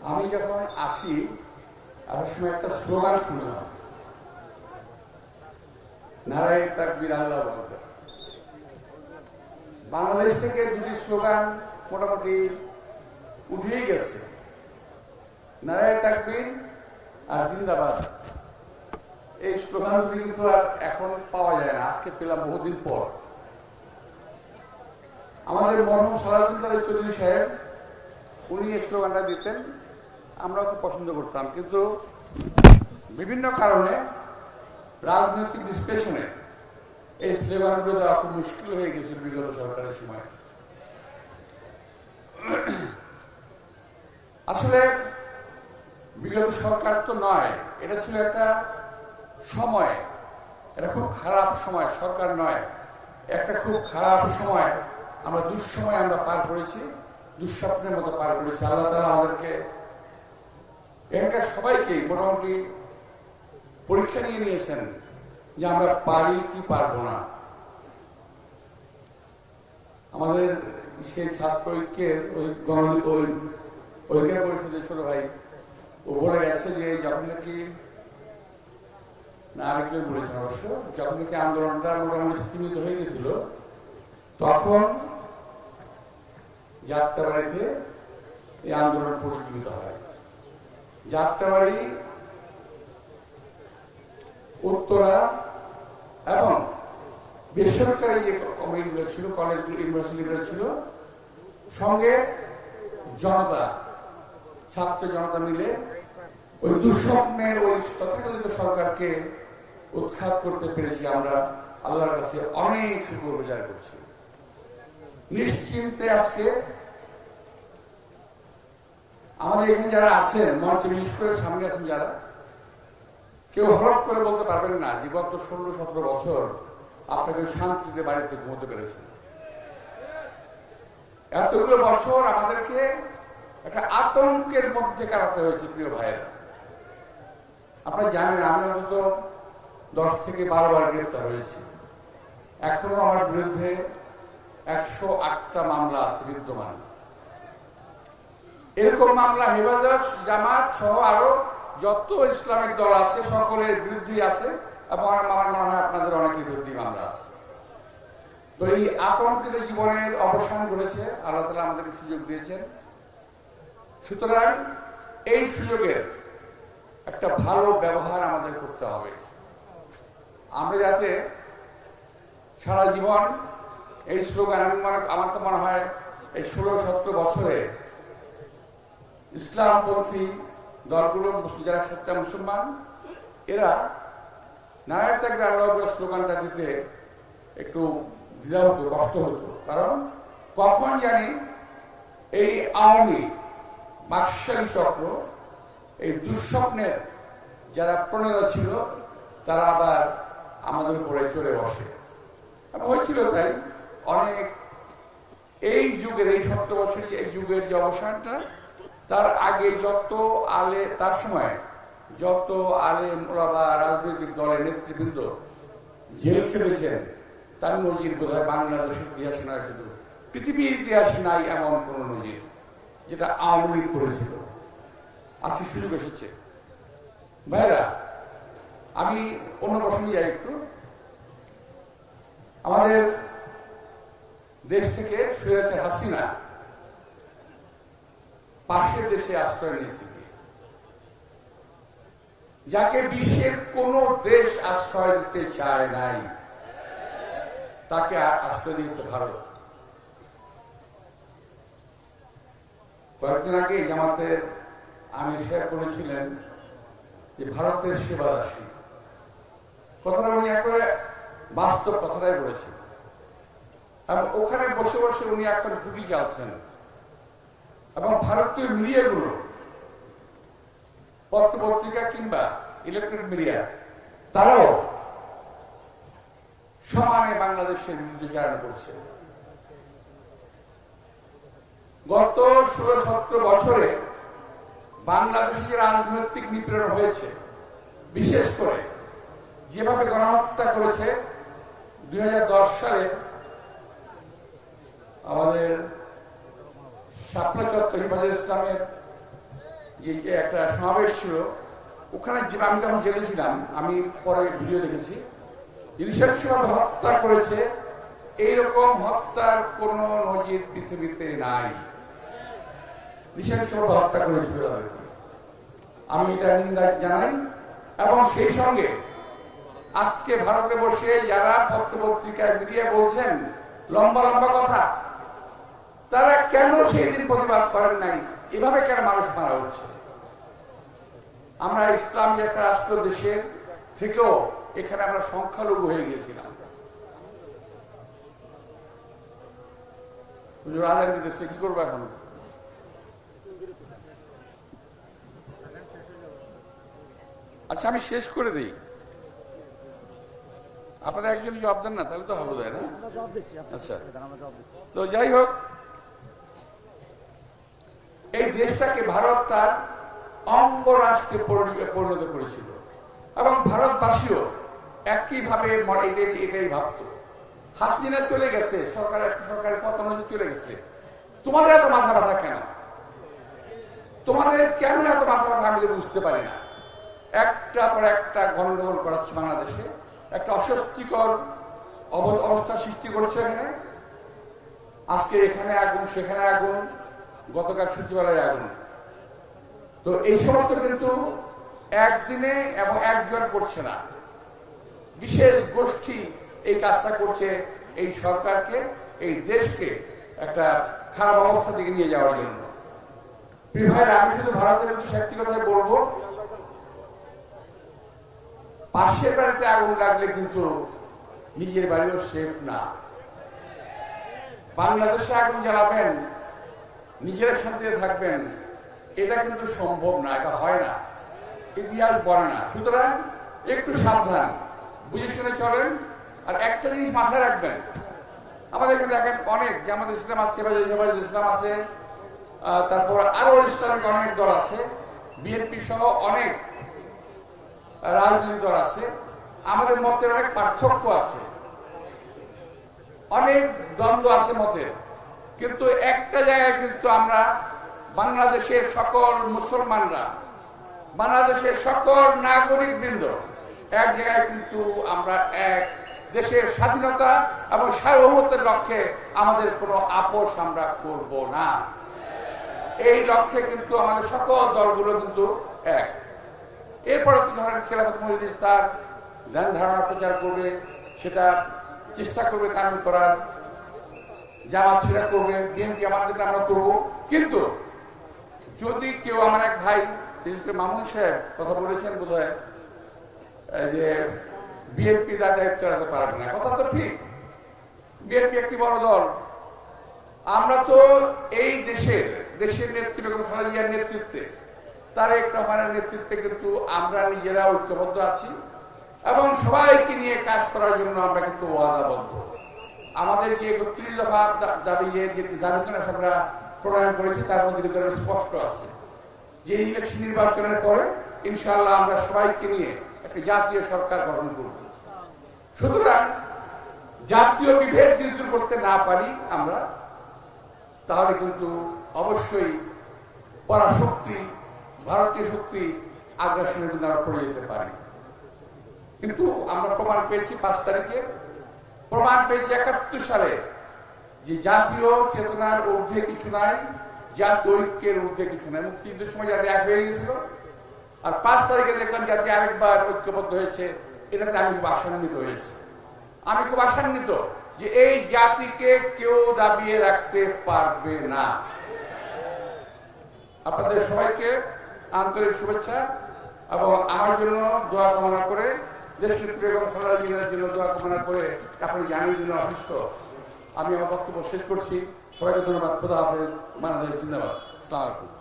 আমি যখন আসি আসার সময় একটা স্লোগান শুনলাম, নারায়ে তাকবীর আল্লাহু আকবার। বাংলাদেশ থেকে দুটি স্লোগান মোটামুটি উঠেই গেছে, নারায়ে তাকবীর আর জিন্দাবাদ। এই স্লোগানগুলি কিন্তু আর এখন পাওয়া যায় না, আজকে পেলাম বহুদিন পর। আমাদের মরহুম সালাউদ্দিন চৌধুরী সাহেব উনি এই স্লোগানটা দিতেন, আমরা খুব পছন্দ করতাম, কিন্তু বিভিন্ন কারণে রাজনৈতিক বিশ্লেষণে এই স্লোগানগুলো দেওয়া খুব মুশকিল হয়ে গেছিল বিগত সরকারের সময়। আসলে বিগত সরকার তো নয়, এটা ছিল একটা সময়, এটা খুব খারাপ সময়, সরকার নয়, একটা খুব খারাপ সময়। আমরা দুঃসময় আমরা পার করেছি, দুঃস্বপ্নের মতো পার করেছি। আল্লাহ তাআলা আমাদেরকে এখানকার সবাইকে মোটামুটি পরীক্ষা নিয়ে নিয়েছেন যে আমরা পারি কি পারবো না। আমাদের সেই ছাত্র ঐক্যের ঐক্যের পরিষদের ছোট ভাই ও বলে গেছে যে যখন নাকি, না আমি কেউ বলেছেন অবশ্য, যখন নাকি আন্দোলনটা মোটামুটি স্থিমিত হয়ে গেছিল তখন যাত্রাবাড়িতে এই আন্দোলন পরিচালিত হয়। যাত্রাবাড়ি, উত্তরা এবং বেসরকারি যে কমিটিগুলো ছিল, কলেজ ইউনিভার্সিটিগুলো ছিল, সঙ্গে জনতা, ছাত্র জনতা মিলে ওই দুঃস্বপ্নের ওই তথাকথিত সরকারকে উৎখাত করতে পেরেছি। আমরা আল্লাহর কাছে অনেক শুকরগুজার করছি। নিশ্চিন্তে আজকে আমাদের এখানে যারা আছেন মঞ্চে, বিশেষ করে সামনে আছেন যারা, কেউ হঠাৎ করে বলতে পারবেন না যে গত 16-17 বছর আপনাকে শান্তিতে বাড়িতে ঘুমোতে পেরেছেন। এতগুলো বছর আমাদেরকে একটা আতঙ্কের মধ্যে কাটাতে হয়েছে। প্রিয় ভাইয়েরা, আপনারা জানেন আমি অন্তত 10 থেকে 12 বার গ্রেফতার হয়েছি। এখনো আমার বিরুদ্ধে 108টা মামলা আছে বিদ্যমান। এরকম মামলা হেফাজত, জামাত সহ আরো যত ইসলামিক দল আছে সকলের বিরুদ্ধে আছে, এবং আমার মনে হয় আপনাদের অনেকের বিরুদ্ধে মামলা আছে। তো এই আতঙ্কিত জীবনের অবসান ঘটেছে, আল্লাহ তাআলা আমাদেরকে সুযোগ দিয়েছেন। সুতরাং এই সুযোগের একটা ভালো ব্যবহার আমাদের করতে হবে। আমরা যাতে সারা জীবন এই স্লোগান, আমার তো মনে হয় এই 16-17 বছরে ইসলামপন্থী দলগুলো, যারা সচ্চা মুসলমান, এরা নারায়ে তাকবীর আল্লাহু আকবার স্লোগানটা দিতে একটু দ্বিধা হতো, কষ্ট হতো। কারণ কখন জানি এই আওয়ামী বাকশালী চক্র, এই দুঃস্বপ্নের যারা প্রণেতা ছিল, তারা আবার আমাদের উপরে চড়ে বসে। হয়েছিল তাই অনেক। এই যুগের, এই 70 বছরই এই যুগের যে অবসানটা, তার আগে তার সময় যত আলেম ওলামা, রাজনৈতিক দলের নেতৃবৃন্দ জেল খেটেছেন তার নজির বোধহয় বাংলাদেশের ইতিহাসে নয়, শুধু পৃথিবীর ইতিহাসে নাই এমন কোন নজির যেটা আওয়ামী লীগ করেছিল। আজকে সুযোগ এসেছে। ভাইরা, আমি অন্য প্রসঙ্গে যাই একটু। আমাদের দেশ থেকে সৈয়দ হাসিনা পাশের দেশে আশ্রয় নিয়েছে, যাকে বিশ্বের কোন দেশ আশ্রয় দিতে চায় নাই, তাকে আশ্রয় দিয়েছে ভারত। কয়েকদিন আগে জামাতের আমির শেয়ার করেছিলেন যে ভারতের সেবাদাসী কথাটা, উনি একবারে বাস্তব কথাটাই বলেছেন। এবং ওখানে বসে বসে উনি এখন গুলি চালছেন, এবং ভারতীয় মিডিয়াগুলো, পত্রপত্রিকা কিংবা ইলেকট্রনিক মিডিয়া, তারাও সমানে বাংলাদেশের বিরুদ্ধে করছে। গত 16-17 বছরে বাংলাদেশে যে রাজনৈতিক নিপীড়ন হয়েছে, বিশেষ করে যেভাবে গণহত্যা করেছে 2010 সালে আমাদের শাপলা চত্বর হেফাজতে ইসলামের যে একটা সমাবেশ ছিল, ওখানে আমি যখন জেলে ছিলাম, আমি পরে ভিডিও দেখেছি, নৃশংসভাবে হত্যা করেছে, এইরকম হত্যার কোন নজির পৃথিবীতে নাই। নৃশংসভাবে হত্যা করেছিল তাদেরকে। আমি এটা নিন্দা জানাই। এবং সেই সঙ্গে আজকে ভারতে বসে যারা পত্রপত্রিকায় মিডিয়া বলছেন লম্বা লম্বা কথা, তারা কেন সেই দিন প্রতিবাদ করেন নাই? এভাবে কেন মানুষ মারা হচ্ছে? আমরা ইসলামী একটা রাষ্ট্র দেশের থেকেও এখানে আমরা সংখ্যালঘু হয়ে গিয়েছিলাম। আজান দিতেছে, কি করবো এখন? আচ্ছা, আমি শেষ করে দিই। আপনারা একজন জবাব দেন না, তাহলে তো হবে না। আচ্ছা, তো যাই হোক, এই দেশটাকে ভারত তার অঙ্গরাষ্ট্রে পরিণত করেছিল এবং ভারতবাসীও একইভাবে এটাই ভাবত। হাসিনা চলে গেছে, সরকারের পতন চলে গেছে, তোমাদের এত মাথা ব্যথা কেন? তোমাদের কেন এত মাথা ব্যথা? আমি বুঝতে পারি না। একটা পর একটা গন্ডগোল করাচ্ছে বাংলাদেশে, একটা অস্বস্তিকর অবস্থা সৃষ্টি করছে এখানে। আজকে এখানে আগুন, সেখানে আগুন, গতকাল সচিবালয়ে আগুন। তো এই সমস্ত কিন্তু একদিনে এবং একজন করছে না, বিশেষ গোষ্ঠী এই কাজটা করছে এই সরকারকে, এই দেশকে একটা খারাপ অবস্থা দিকে নিয়ে যাওয়ার জন্য। প্রিয় ভাইরা, আমি শুধু ভারতের একটি কথাই বলবো, পাশের বাড়িতে আগুন লাগলে কিন্তু নিজের বাড়িও সেফ না। বাংলাদেশে আগুন জ্বালাবেন, নিজের শান্তিতে থাকবেন, এটা কিন্তু সম্ভব না, এটা হয় না, ইতিহাস বলে না। সুতরাং একটু সাবধান, বুঝে শুনে চলেন। আর একটা জিনিস মাথায় রাখবেন, আমাদের এখানে দেখেন অনেক জামাত ইসলাম আছে, হেফাজত ইসলাম আছে, তারপর আরো ইসলামিক অনেক দল আছে, বিএনপি সহ অনেক রাজনৈতিক দল আছে। আমাদের মতের অনেক পার্থক্য আছে, অনেক দ্বন্দ্ব আছে মতের, কিন্তু একটা জায়গায় কিন্তু আমরা বাংলাদেশের সকল মুসলমানরা, বাংলাদেশের সকল নাগরিক বৃন্দ এক জায়গায় কিন্তু আমরা এক দেশের স্বাধীনতা এবং সার্বভৌমত্বের লক্ষ্যে আমাদের কোনো আপোষ আমরা করব না। এই লক্ষ্যে কিন্তু আমাদের সকল দলগুলো কিন্তু এক। এরপরে তো ধরেন খেলাফত মজলিস তার ধ্যান ধারণা প্রচার করবে, সেটা চেষ্টা করবে কানুন করার, জামাত সেটা করবে, বিএনপি আমাদেরকে আমরা করবো। কিন্তু যদি কেউ, আমার এক ভাই মামুন সাহেব কথা বলেছেন বোধহয়, যে বিএনপি তার দায়িত্ব চালাতে পারবে না, কথা তো ঠিক। বিএনপি একটি বড় দল। আমরা তো এই দেশের নেতৃত্ব, খালেদা জিয়ার নেতৃত্বে, তারেক রহমানের নেতৃত্বে কিন্তু আমরা নিজেরা ঐক্যবদ্ধ আছি এবং সবাইকে নিয়ে কাজ করার জন্য আমরা কিন্তু ওয়াদাবদ্ধ। আমাদের যে ৩১ দফা দাবি, যে দাবিখানা আমরা প্রণয়ন করেছি, তার মধ্যে কিন্তু স্পষ্ট আছে যে ইলেকশন নির্বাচনের পরে ইনশাআল্লাহ আমরা সবাইকে নিয়ে একটা জাতীয় সরকার গঠন করব। সুতরাং জাতীয় বিভেদ যদি দূর করতে না পারি আমরা, তাহলে কিন্তু অবশ্যই পরাশক্তি, ভারতীয় শক্তি আগ্রাসনের কিন্তু আমরা পড়ে যেতে পারি। কিন্তু আমরা প্রমাণ পেয়েছি ৫ তারিখে, প্রমাণ পেয়েছি ৭১ সালে যে জাতীয় চেতনার ঊর্ধ্বে কিছু নাই, জাতীয় ঐক্যের ঊর্ধ্বে কিছু নাই। মুক্তিযুদ্ধের সময় জাতি এক হয়ে গেছিল, আর ৫ তারিখে দেখলাম জাতি আরেকবার ঐক্যবদ্ধ হয়েছে। এটাতে আমি খুব আশান্বিত হয়েছি। আমি খুব আশান্বিত যে এই জাতিকে কেউ দাবিয়ে রাখতে পারবে না। আপনাদের সবাইকে আন্তরিক শুভেচ্ছা এবং আমার জন্য দোয়া কামনা করে, দেশ নেত্রী এবং খালেদা জিয়ার জন্য দোয়া কামনা করে, আপনি জানিয়ে জন্য অসুস্থ, আমি আমার বক্তব্য শেষ করছি। সবাইকে ধন্যবাদ। খোদা হাফেজ। বাংলাদেশ জিন্দাবাদ। আসসালামু আলাইকুম।